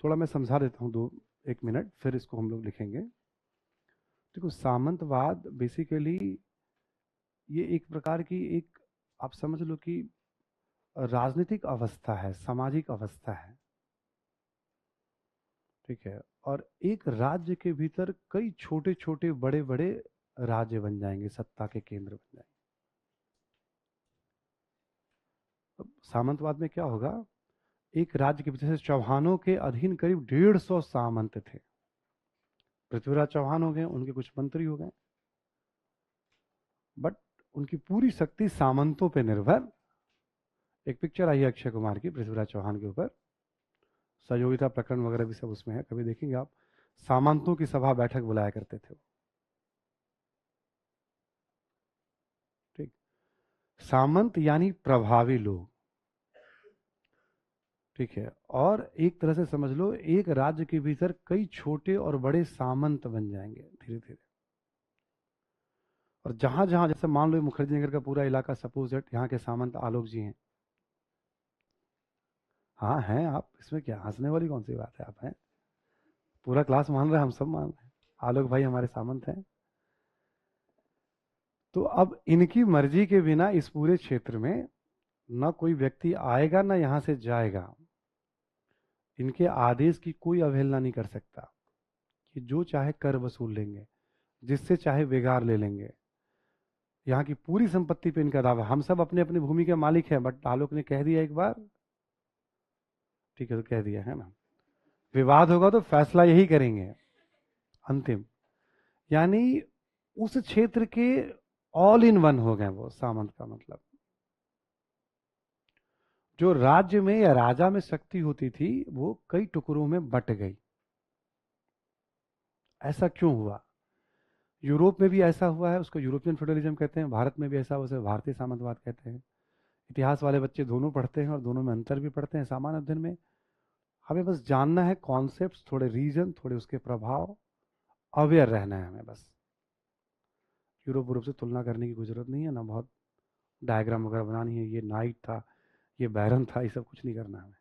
थोड़ा मैं समझा देता हूँ 1 मिनट, फिर इसको हम लोग लिखेंगे। देखो, सामंतवाद बेसिकली ये एक प्रकार की एक, आप समझ लो कि राजनीतिक अवस्था है, सामाजिक अवस्था है। ठीक है, और एक राज्य के भीतर कई छोटे छोटे बड़े बड़े राज्य बन जाएंगे, सत्ता के केंद्र बन जाएंगे। अब सामंतवाद में क्या होगा, एक राज्य के भीतर से चौहानों के अधीन करीब 150 सामंत थे। पृथ्वीराज चौहान हो गए, उनके कुछ मंत्री हो गए, बट उनकी पूरी शक्ति सामंतों पे निर्भर। एक पिक्चर आई है अक्षय कुमार की पृथ्वीराज चौहान के ऊपर, सहयोगिता प्रकरण वगैरह भी सब उसमें है, कभी देखेंगे आप। सामंतों की सभा बैठक बुलाया करते थे वो। ठीक, सामंत यानी प्रभावी लोग। ठीक है। और एक तरह से समझ लो, एक राज्य के भीतर कई छोटे और बड़े सामंत बन जाएंगे धीरे धीरे। और जहां जहां, जैसे मान लो मुखर्जी नगर का पूरा इलाका, सपोज दैट यहाँ के सामंत आलोक जी हैं। हाँ हैं आप, इसमें क्या हंसने वाली कौन सी बात है, आप हैं। पूरा क्लास मान रहा है, हम सब मान रहे हैं, आलोक भाई हमारे सामंत हैं। तो अब इनकी मर्जी के बिना इस पूरे क्षेत्र में ना कोई व्यक्ति आएगा ना यहां से जाएगा। इनके आदेश की कोई अवहेलना नहीं कर सकता, कि जो चाहे कर वसूल लेंगे, जिससे चाहे बेगार ले लेंगे। यहाँ की पूरी संपत्ति पे इनका दावा। हम सब अपने अपनी भूमि के मालिक हैं, बट आलोक ने कह दिया एक बार, ठीक है तो कह दिया है ना। विवाद होगा तो फैसला यही करेंगे अंतिम। यानी उस क्षेत्र के ऑल इन वन हो गए वो सामंत का मतलब। जो राज्य में या राजा में शक्ति होती थी वो कई टुकड़ों में बट गई। ऐसा क्यों हुआ? यूरोप में भी ऐसा हुआ है, उसको यूरोपियन फेडरलिज्म कहते हैं। भारत में भी ऐसा हुआ, उसे भारतीय सामंतवाद कहते हैं। इतिहास वाले बच्चे दोनों पढ़ते हैं और दोनों में अंतर भी पढ़ते हैं सामान्य अध्ययन में। हमें बस जानना है कॉन्सेप्ट्स, थोड़े रीजन, थोड़े उसके प्रभाव, अवेयर रहना है हमें बस। यूरोप यूरोप से तुलना करने की कोई जरूरत नहीं है ना, बहुत डायग्राम वगैरह बनानी है, ये नाइट था, ये बैरन था, ये सब कुछ नहीं करना है हमें।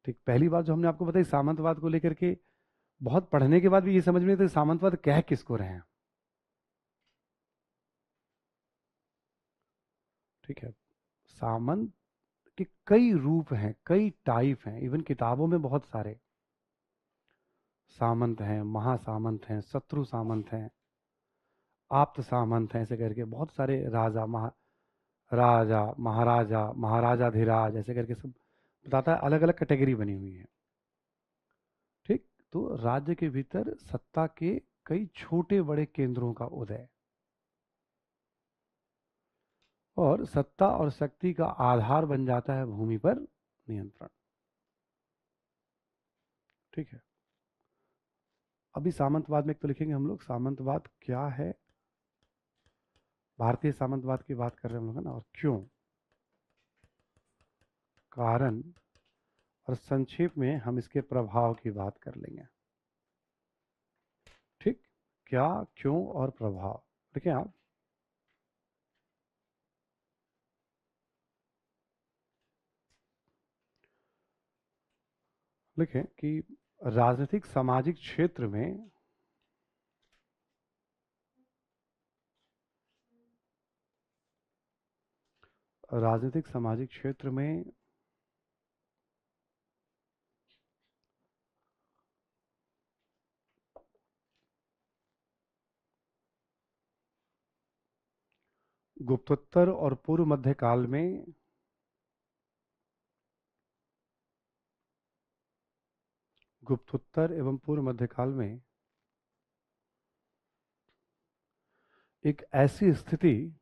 ठीक, पहली बात जो हमने आपको बताई सामंतवाद को लेकर के, बहुत पढ़ने के बाद भी ये समझ में नहीं आता सामंतवाद कह किसको रहे हैं। ठीक है, सामंत के कई रूप हैं, कई टाइप हैं, इवन किताबों में बहुत सारे सामंत हैं, महासामंत हैं, शत्रु सामंत हैं, आप्त सामंत हैं, ऐसे करके बहुत सारे राजा महाराजा महाराजाधिराज ऐसे करके सब बताता है, अलग अलग कैटेगरी बनी हुई है। ठीक, तो राज्य के भीतर सत्ता के कई छोटे बड़े केंद्रों का उदय, और सत्ता और शक्ति का आधार बन जाता है भूमि पर नियंत्रण। ठीक है, अभी सामंतवाद में एक तो लिखेंगे हम लोग सामंतवाद क्या है, भारतीय सामंतवाद की बात कर रहे हैं हम लोग, है ना, और क्यों, कारण, और संक्षेप में हम इसके प्रभाव की बात कर लेंगे। ठीक, क्या, क्यों और प्रभाव। देखिए आप, लिखें कि राजनीतिक सामाजिक क्षेत्र में राजनीतिक सामाजिक क्षेत्र में गुप्तोत्तर और पूर्व मध्य काल में गुप्तोत्तर एवं पूर्व मध्य काल में एक ऐसी स्थिति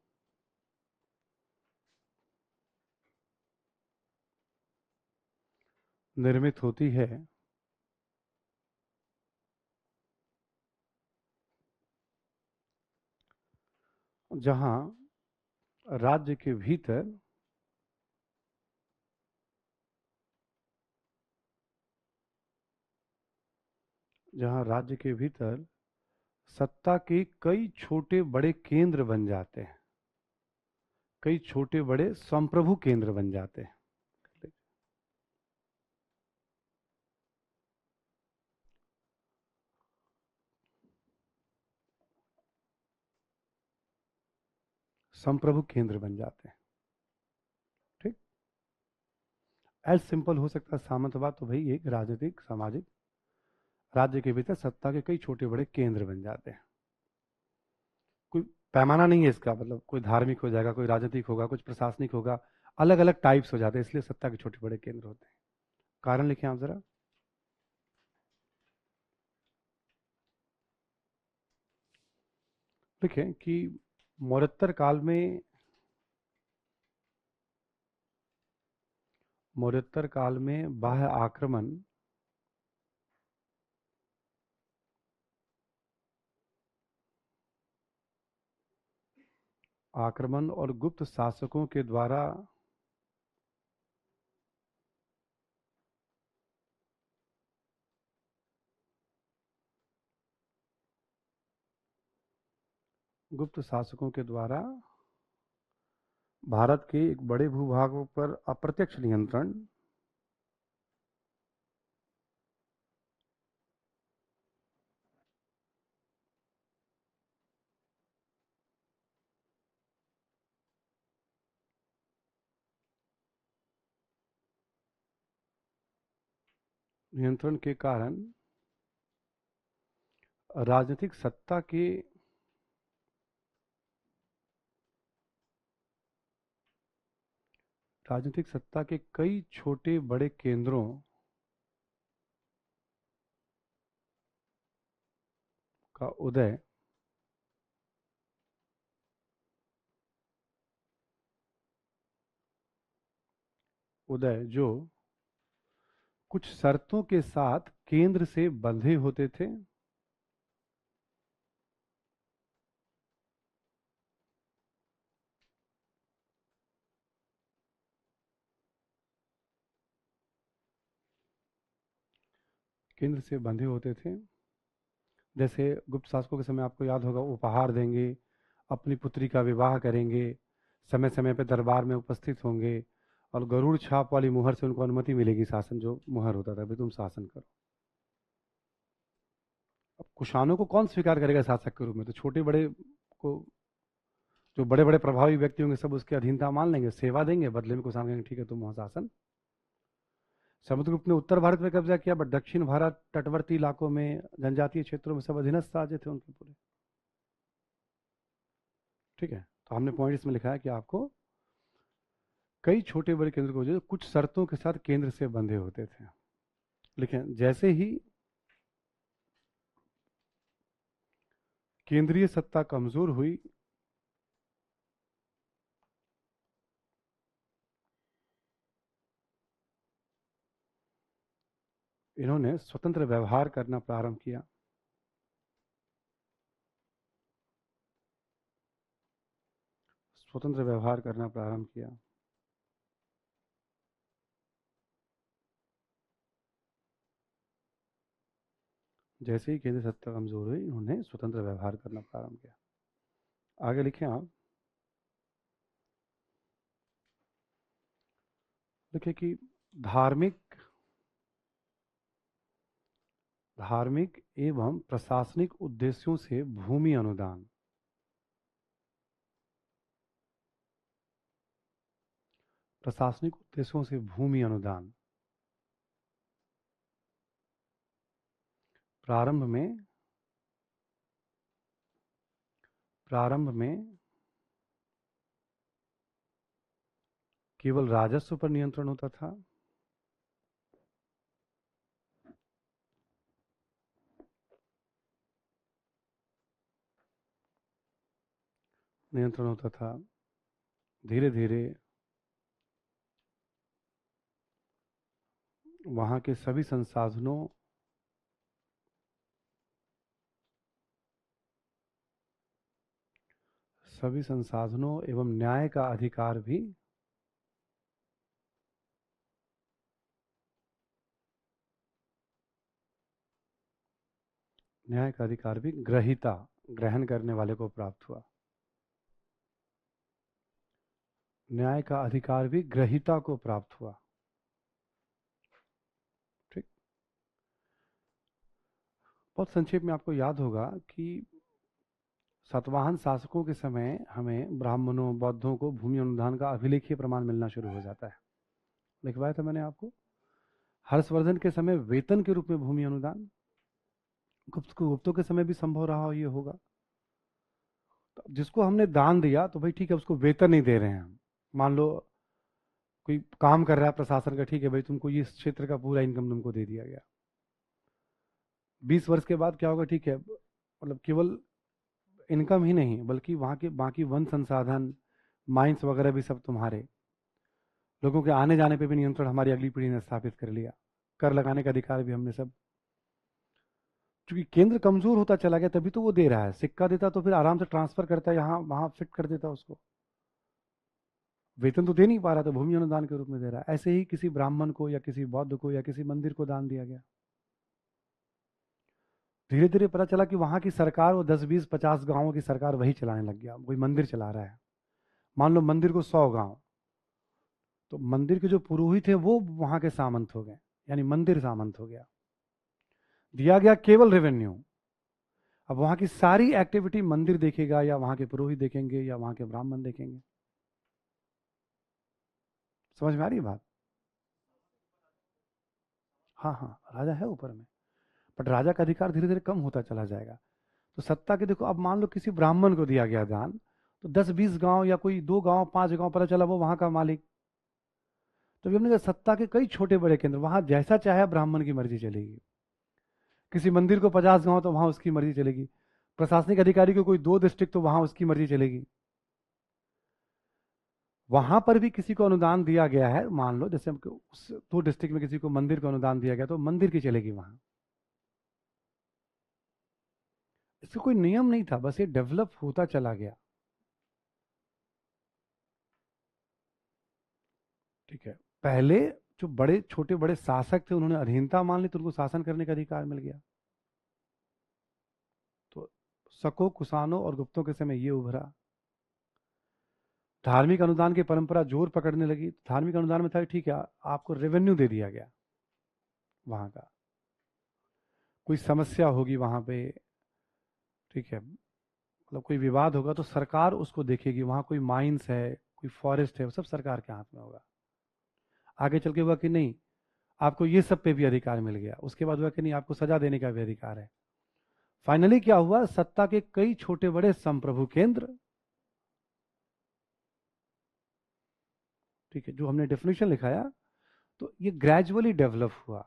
निर्मित होती है जहां राज्य के भीतर सत्ता के कई छोटे बड़े केंद्र बन जाते हैं, कई छोटे बड़े संप्रभु केंद्र बन जाते हैं। संप्रभु केंद्र बन जाते हैं। ठीक, एज सिंपल हो सकता है सामंतवाद तो भाई एक राजनीतिक सामाजिक राज्य के भीतर सत्ता के कई छोटे बड़े केंद्र बन जाते हैं। कोई पैमाना नहीं है इसका, मतलब कोई धार्मिक हो जाएगा, कोई राजनीतिक होगा, कुछ प्रशासनिक होगा, अलग अलग टाइप्स हो जाते हैं, इसलिए सत्ता के छोटे बड़े केंद्र होते हैं। कारण लिखें आप जरा। लिखें कि मौर्योत्तर काल में बाह्य आक्रमण और गुप्त शासकों के द्वारा गुप्त शासकों के द्वारा भारत के एक बड़े भूभागों पर अप्रत्यक्ष नियंत्रण के कारण राजनीतिक सत्ता के कई छोटे बड़े केंद्रों का उदय जो कुछ शर्तों के साथ केंद्र से बंधे होते थे, जैसे गुप्त शासकों के समय आपको याद होगा उपहार देंगे, अपनी पुत्री का विवाह करेंगे, समय समय पर दरबार में उपस्थित होंगे और गरुड़ छाप वाली मुहर से उनको अनुमति मिलेगी, शासन जो मुहर होता था भाई तुम शासन करो। अब कुषाणों को कौन स्वीकार करेगा शासक के रूप में? तो छोटे बड़े को, जो बड़े बड़े प्रभावी व्यक्ति होंगे सब उसके अधीनता मान लेंगे, सेवा देंगे, बदले में कुषाण कहेंगे ठीक है तुम वहां शासन। समुद्रगुप्त ने उत्तर भारत में कब्जा किया, बट दक्षिण भारत तटवर्ती इलाकों में जनजातीय क्षेत्रों में सब अधीनस्थ राज्य थे उनके पूरे। ठीक है, तो हमने पॉइंट इसमें लिखा है कि आपको कई छोटे बड़े केंद्र को जो कुछ शर्तों के साथ केंद्र से बंधे होते थे। लेकिन जैसे ही केंद्रीय सत्ता कमजोर हुई, इन्होंने स्वतंत्र व्यवहार करना प्रारंभ किया। जैसे ही केंद्रीय सत्ता कमजोर हुई, इन्होंने स्वतंत्र व्यवहार करना प्रारंभ किया। आगे लिखें आप, देखिए कि धार्मिक एवं प्रशासनिक उद्देश्यों से भूमि अनुदान, प्रारंभ में केवल राजस्व पर नियंत्रण होता था। धीरे धीरे वहां के सभी संसाधनों एवं न्याय का अधिकार भी ग्रहण करने वाले को प्राप्त हुआ। न्याय का अधिकार भी ग्रहीता को प्राप्त हुआ। ठीक, बहुत संक्षेप में आपको याद होगा कि सातवाहन शासकों के समय हमें ब्राह्मणों बौद्धों को भूमि अनुदान का अभिलेखीय प्रमाण मिलना शुरू हो जाता है। लिखवाया था मैंने आपको। हर्षवर्धन के समय वेतन के रूप में भूमि अनुदान, गुप्तों के समय भी संभव रहा ये होगा। तो जिसको हमने दान दिया तो भाई ठीक है, उसको वेतन नहीं दे रहे हैं हम। मान लो कोई काम कर रहा है प्रशासन का, ठीक है भाई तुमको ये क्षेत्र का पूरा इनकम तुमको दे दिया गया। 20 वर्ष के बाद क्या होगा? ठीक है, मतलब केवल इनकम ही नहीं बल्कि वहां के बाकी वन संसाधन, माइंस वगैरह भी सब तुम्हारे। लोगों के आने जाने पे भी नियंत्रण हमारी अगली पीढ़ी ने स्थापित कर लिया। कर लगाने का अधिकार भी हमने सब, क्योंकि केंद्र कमजोर होता चला गया तभी तो वो दे रहा है। सिक्का देता तो फिर आराम से ट्रांसफर करता, यहाँ वहां फिट कर देता उसको। वेतन तो दे नहीं पा रहा था, भूमि अनुदान के रूप में दे रहा है। ऐसे ही किसी ब्राह्मण को या किसी बौद्ध को या किसी मंदिर को दान दिया गया। धीरे धीरे पता चला कि वहां की सरकार वो 10 20 50 गांवों की सरकार वही चलाने लग गया, कोई मंदिर चला रहा है। मान लो मंदिर को 100 गांव, तो मंदिर के जो पुरोहित थे वो वहां के सामंत हो गए, यानी मंदिर सामंत हो गया। दिया गया केवल रेवेन्यू। अब वहां की सारी एक्टिविटी मंदिर देखेगा, या वहां के पुरोहित देखेंगे, या वहां के ब्राह्मण देखेंगे। समझ में आ रही है बात? हाँ हाँ, राजा है ऊपर में, बट राजा का अधिकार धीरे धीरे कम होता चला जाएगा। तो सत्ता के देखो, अब मान लो किसी ब्राह्मण को दिया गया दान, तो 10 20 गांव या कोई 2 गांव 5 गांव, पता चला वो वहां का मालिक। तो हमने कहा सत्ता के कई छोटे बड़े केंद्र, वहां जैसा चाहे ब्राह्मण की मर्जी चलेगी। किसी मंदिर को 50 गांव, तो वहां उसकी मर्जी चलेगी। प्रशासनिक अधिकारी को कोई 2 डिस्ट्रिक्ट, तो वहां उसकी मर्जी चलेगी। वहां पर भी किसी को अनुदान दिया गया है, मान लो जैसे उस 2 डिस्ट्रिक्ट में किसी को मंदिर को अनुदान दिया गया, तो मंदिर की चलेगी वहां। इसका कोई नियम नहीं था, बस ये डेवलप होता चला गया। ठीक है। पहले जो बड़े छोटे बड़े शासक थे, उन्होंने अधीनता मान ली, तो उनको शासन करने का अधिकार मिल गया। तो शकों कुषाणों और गुप्तों के समय ये उभरा। धार्मिक अनुदान की परंपरा जोर पकड़ने लगी। धार्मिक अनुदान में था कि ठीक है, आपको रेवेन्यू दे दिया गया वहां का, कोई समस्या होगी वहां पे, ठीक है, मतलब कोई विवाद होगा तो सरकार उसको देखेगी। वहां कोई माइंस है, कोई फॉरेस्ट है, वो सब सरकार के हाथ में होगा। आगे चल के हुआ कि नहीं, आपको ये सब पे भी अधिकार मिल गया। उसके बाद हुआ कि नहीं, आपको सजा देने का भी अधिकार है। फाइनली क्या हुआ, सत्ता के कई छोटे बड़े संप्रभु केंद्र, ठीक है, जो हमने डेफिनेशन लिखाया, तो ये ग्रेजुअली डेवलप हुआ।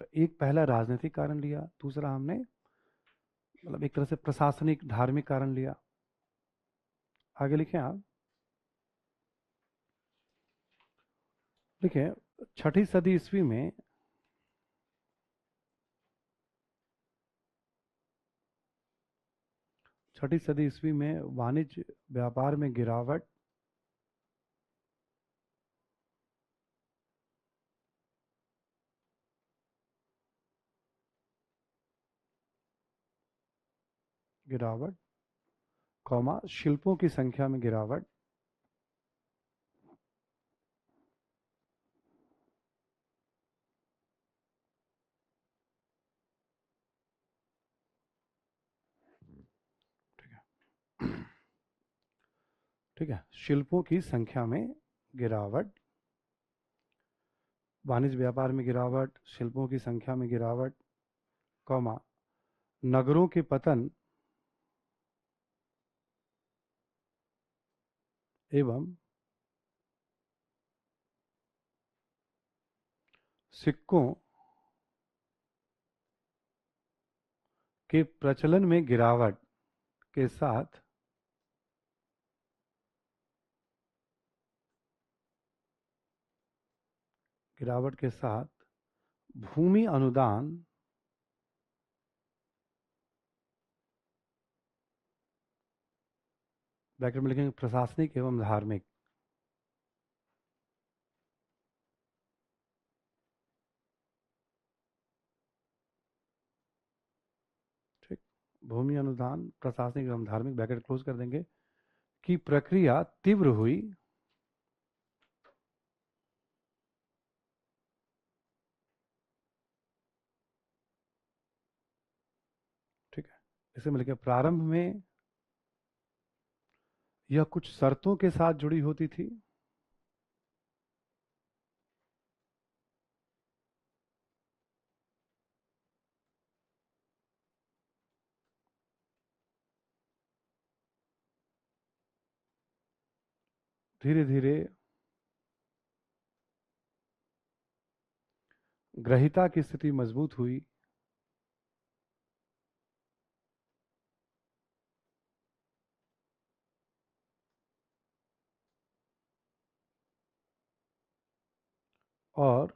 तो एक पहला राजनीतिक कारण लिया, दूसरा हमने मतलब एक तरह से प्रशासनिक धार्मिक कारण लिया। आगे लिखें आप। देखिए, छठी सदी ईस्वी में, छठी सदी ईस्वी में वाणिज्य व्यापार में गिरावट, गिरावट, कौमा शिल्पों की संख्या में गिरावट, ठीक है, ठीक है, शिल्पों की संख्या में गिरावट, वाणिज्य व्यापार में गिरावट, शिल्पों की संख्या में गिरावट, कौमा नगरों के पतन एवं सिक्कों के प्रचलन में गिरावट के साथ भूमि अनुदान ब्रैकेट में लिखेंगे प्रशासनिक एवं धार्मिक, ठीक, भूमि अनुदान प्रशासनिक एवं धार्मिक ब्रैकेट क्लोज कर देंगे, की प्रक्रिया तीव्र हुई, ठीक है। इसे में लिखे प्रारंभ में यह कुछ शर्तों के साथ जुड़ी होती थी, धीरे धीरे ग्रहिता की स्थिति मजबूत हुई, और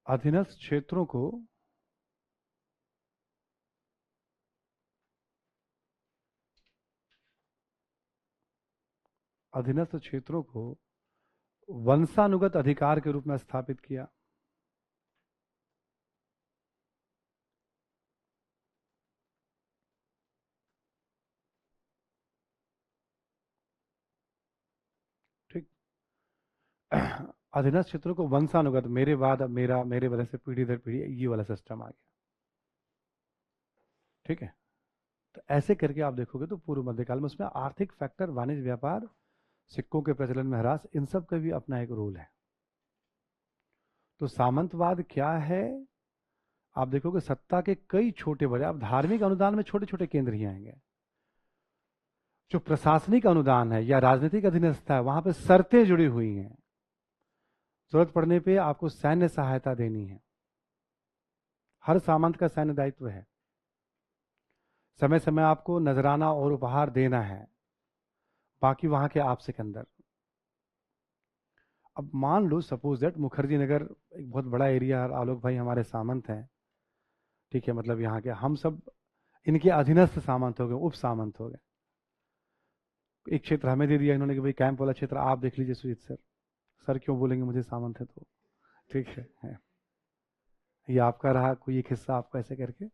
अधीनस्थ क्षेत्रों को वंशानुगत अधिकार के रूप में स्थापित किया। अधीनस्थ क्षेत्रों को वंशानुगत, मेरे बाद अब मेरा, मेरे वजह से पीढ़ी दर पीढ़ी, ये वाला सिस्टम आ गया। ठीक है, तो ऐसे करके आप देखोगे तो पूर्व मध्यकाल में उसमें आर्थिक फैक्टर, वाणिज्य व्यापार, सिक्कों के प्रचलन में ह्रास, इन सब का भी अपना एक रोल है। तो सामंतवाद क्या है, आप देखोगे सत्ता के कई छोटे बड़े, आप धार्मिक अनुदान में छोटे छोटे केंद्र ही आएंगे। जो प्रशासनिक अनुदान है या राजनीतिक अधीनस्थता है, वहां पे शर्तें जुड़ी हुई हैं। जरूरत पड़ने पे आपको सैन्य सहायता देनी है, हर सामंत का सैन्य दायित्व है। समय समय आपको नजराना और उपहार देना है, बाकी वहां के आपसे के अंदर। अब मान लो सपोज दैट मुखर्जी नगर एक बहुत बड़ा एरिया, आलोक भाई हमारे सामंत हैं, ठीक है, मतलब यहाँ के हम सब इनके अधीनस्थ सामंत हो गए, उप सामंत हो गए। एक क्षेत्र हमें दे दिया इन्होंने कि भाई कैंप वाला क्षेत्र आप देख लीजिए सुजीत सर। सर क्यों बोलेंगे, मुझे सामंत है तो, ठीक है। ये आपका रहा, कोई एक हिस्सा आपको, ऐसे करके।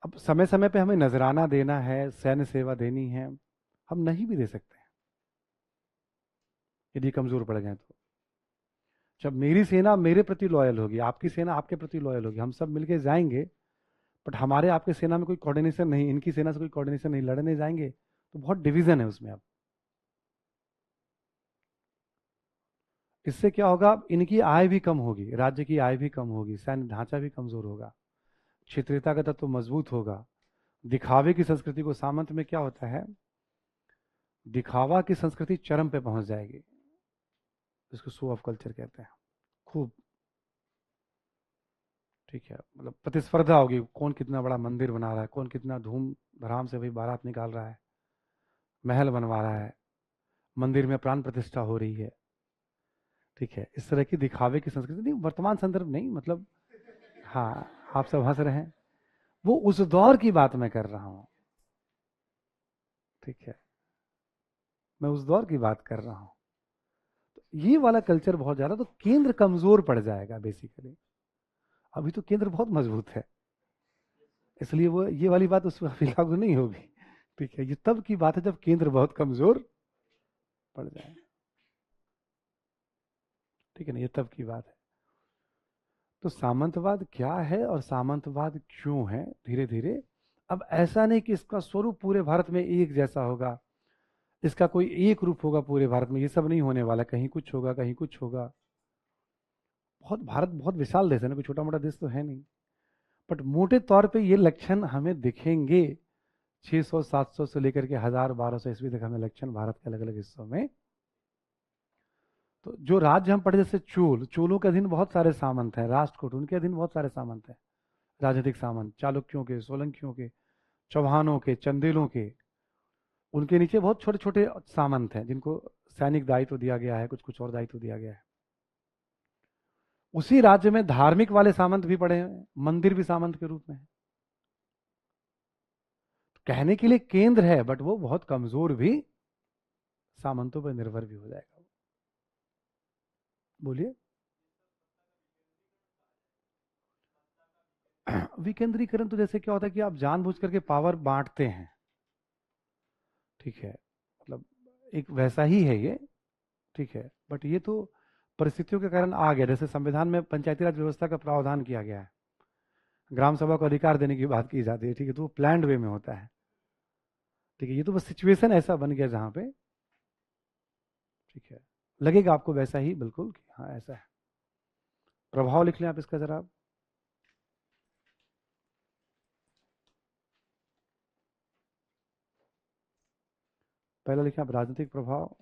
अब समय समय पे हमें नजराना देना है, सैन्य सेवा देनी है, हम नहीं भी दे सकते हैं यदि कमजोर पड़ जाए तो। जब मेरी सेना मेरे प्रति लॉयल होगी, आपकी सेना आपके प्रति लॉयल होगी, हम सब मिलके जाएंगे, बट हमारे आपके सेना में कोई कोऑर्डिनेशन नहीं, इनकी सेना से कोई कोऑर्डिनेशन नहीं, लड़ने जाएंगे तो बहुत डिवीजन है उसमें। अब इससे क्या होगा, इनकी आय भी कम होगी, राज्य की आय भी कम होगी, सैन्य ढांचा भी कमजोर होगा, क्षेत्रीयता का तत्व मजबूत होगा। दिखावे की संस्कृति को, सामंत में क्या होता है, दिखावा की संस्कृति चरम पे पहुंच जाएगी, इसको शो ऑफ कल्चर कहते हैं खूब। ठीक है, मतलब प्रतिस्पर्धा होगी, कौन कितना बड़ा मंदिर बना रहा है, कौन कितना धूम धड़ाम से भाई बारात निकाल रहा है, महल बनवा रहा है, मंदिर में प्राण प्रतिष्ठा हो रही है। ठीक है, इस तरह की दिखावे की संस्कृति नहीं, वर्तमान संदर्भ नहीं, मतलब हाँ, आप सब हंस रहे हैं, वो उस दौर की बात मैं कर रहा हूं। ठीक है, मैं उस दौर की बात कर रहा हूं। तो ये वाला कल्चर बहुत ज्यादा, तो केंद्र कमजोर पड़ जाएगा बेसिकली। अभी तो केंद्र बहुत मजबूत है, इसलिए वो ये वाली बात उस पर अभी लागू नहीं होगी। ठीक है, ये तब की बात है जब केंद्र बहुत कमजोर पड़ जाए। ठीक है ना, ये तब की बात है। तो सामंतवाद क्या है और सामंतवाद क्यों है, धीरे धीरे। अब ऐसा नहीं कि इसका स्वरूप पूरे भारत में एक जैसा होगा, इसका कोई एक रूप होगा पूरे भारत में, ये सब नहीं होने वाला, कहीं कुछ होगा कहीं कुछ होगा। बहुत, भारत बहुत विशाल देश है ना, कोई छोटा मोटा देश तो है नहीं। बट मोटे तौर पे ये लक्षण हमें दिखेंगे, 600 700 से लेकर के 1000 1200 ईस्वी तक हमें लक्षण भारत के अलग अलग हिस्सों में। तो जो राज्य हम पढ़े, जैसे चोलों के अधीन बहुत सारे सामंत हैं, राष्ट्रकूट उनके अधीन बहुत सारे सामंत हैं, राजनीतिक सामंत, चालुक्यों के, सोलंकियों के, चौहानों के, चंदेलों के। उनके नीचे बहुत छोटे छोटे सामंत हैं जिनको सैनिक दायित्व दिया गया है, कुछ कुछ और दायित्व दिया गया है। उसी राज्य में धार्मिक वाले सामंत भी पड़े हैं, मंदिर भी सामंत के रूप में है। कहने के लिए केंद्र है, बट वो बहुत कमजोर भी, सामंतों पर निर्भर भी हो जाएगा। बोलिए। विकेंद्रीकरण तो जैसे क्या होता है कि आप जानबूझ करके पावर बांटते हैं। ठीक है, मतलब एक वैसा ही है ये। ठीक है, बट ये तो परिस्थितियों के कारण आ गया, जैसे संविधान में पंचायती राज व्यवस्था का प्रावधान किया गया है, ग्राम सभा को अधिकार देने की बात की जाती है। ठीक है, तो वो प्लान्ड वे में होता है। ठीक है, ये तो बस सिचुएशन ऐसा बन गया जहां पे, ठीक है, लगेगा आपको वैसा ही बिल्कुल कि हाँ ऐसा है। प्रभाव लिख लें आप इसका जरा। पहला लिखें आप राजनीतिक प्रभाव।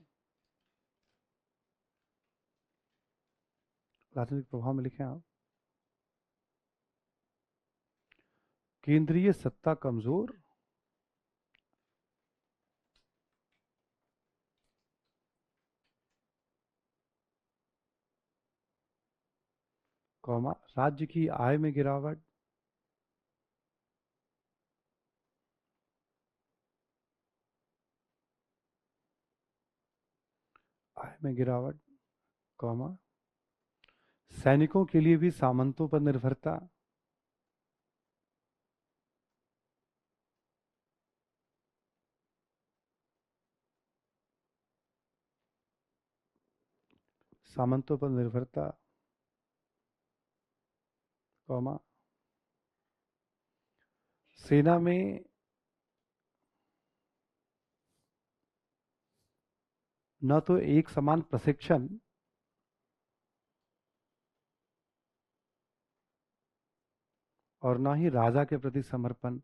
राजनीतिक प्रभाव में लिखें आप, केंद्रीय सत्ता कमजोर, कौमा राज्य की आय में गिरावट, आय में गिरावट, कौमा सैनिकों के लिए भी सामंतों पर निर्भरता, सामंतों पर निर्भरता, कॉमा, सेना में न तो एक समान प्रशिक्षण और न ही राजा के प्रति समर्पण,